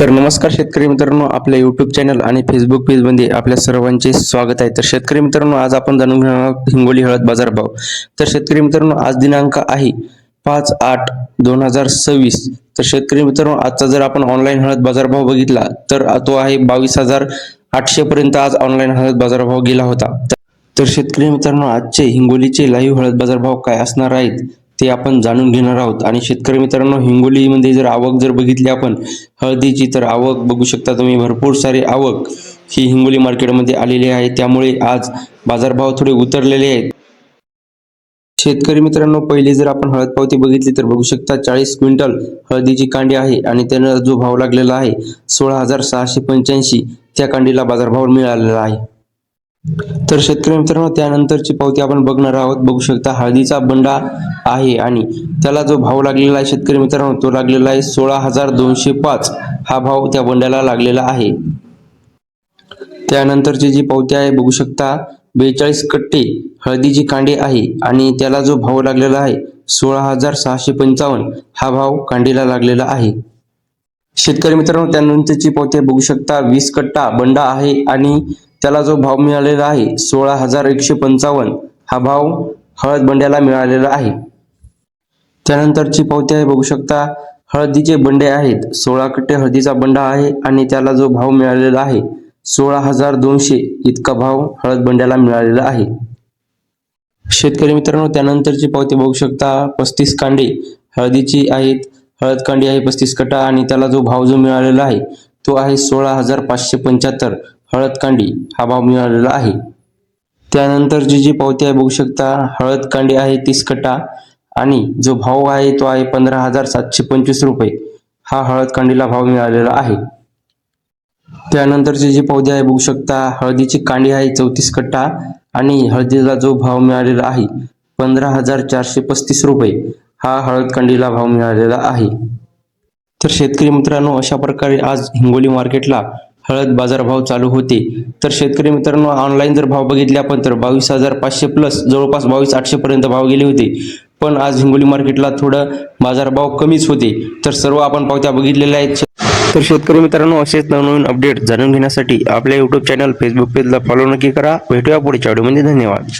तर नमस्कार शेतकरी मित्रांनो, आपल्या यूट्यूब चॅनल आणि फेसबुक पेजमध्ये आपल्या सर्वांचे स्वागत आहे. तर शेतकरी मित्रांनो, आज आपण जाणून घेणार आहोत हिंगोली हळद बाजार भाव. तर शेतकरी मित्रांनो, आज दिनांक आहे 5/8/2026. तर शेतकरी मित्रांनो, आजचा जर आपण ऑनलाईन हळद बाजार भाव बघितला तर तो आहे 22,800 पर्यंत आज ऑनलाईन हळद बाजार भाव गेला होता. तर शेतकरी मित्रांनो, आजचे हिंगोलीचे लाईव्ह हळद बाजार भाव काय असणार आहेत ते आपण जाणून घेणार आहोत. आणि शेतकरी मित्रांनो, हिंगोलीमध्ये जर आवक जर बघितली आपण हळदीची, तर आवक बघू शकता तुम्ही, भरपूर सारी आवक ही हिंगोली मार्केटमध्ये आलेली आहे. त्यामुळे आज बाजारभाव थोडे उतरलेले आहेत. शेतकरी मित्रांनो, पहिली जर आपण हळद पावती बघितली तर बघू शकता 40 क्विंटल हळदीची कांडी आहे आणि त्यानं जो भाव लागलेला आहे 16,685, त्या कांडीला बाजारभाव मिळालेला आहे. तर शेतकरी मित्रांनो, त्यानंतरची पावती आपण बघणार आहोत. बघू शकता हळदीचा बंडा आहे आणि त्याला जो भाव लागलेला आहे शेतकरी मित्रांनो, तो लागलेला आहे 16,205. हा भाव त्या बंड्याला लागलेला आहे. त्यानंतरची जी पावती आहे बघू शकता 42 कट्टे हळदीची कांडी आहे आणि त्याला जो भाव लागलेला आहे 16,655. हा भाव कांडीला लागलेला आहे. शेतकरी मित्रांनो, त्यानंतरची पावती बघू शकता 20 कट्टा बंडा आहे आणि त्याला जो भाव मिळालेला आहे 16,155. हा भाव हळद बंड्याला मिळालेला आहे. त्यानंतरची पावती आहे बघू शकता हळदीचे बंडे आहेत. 16 कट्टे हळदीचा बंडा आहे आणि त्याला जो भाव मिळालेला आहे 16,200. इतका भाव हळद बंड्याला मिळालेला आहे. शेतकरी मित्रांनो, त्यानंतरची पावती बघू शकता 35 कांडे हळदीची आहेत. हळद कांडी आहे 35 कट्टा आणि त्याला जो भाव जो मिळालेला आहे तो आहे 16,575. हळद कांडी हा भाव मिळालेला आहे. त्यानंतरची जी पावती आहे बघू शकता हळद कांडी आहे 30 कट्टा आणि जो भाव आहे तो आहे 15,725 रुपये. हा हळद कांडीला भाव मिळालेला आहे. त्यानंतरची जी पावती आहे बघू शकता हळदीची कांडी आहे 34 कट्टा आणि हळदीला जो भाव मिळालेला आहे 15,435 रुपये. हा हळद कांडीला भाव मिळालेला आहे. तर शेतकरी मित्रांनो, अशा प्रकारे आज हिंगोली मार्केटला हळद बाजारभाव चालू होते. तर शेतकरी मित्रांनो, ऑनलाईन जर भाव बघितले आपण तर 22,500 प्लस जवळपास 22,800 पर्यंत भाव गेले होते. पण आज हिंगोली मार्केटला थोडं बाजारभाव कमीच होते. तर सर्व आपण पावत्या बघितलेल्या आहेत. तर शेतकरी मित्रांनो, असेच नवनवीन अपडेट जाणून घेण्यासाठी आपल्या यूट्यूब चॅनल फेसबुक पेजला फॉलो नक्की करा. भेटूया पुढच्या व्हिडिओमध्ये. धन्यवाद.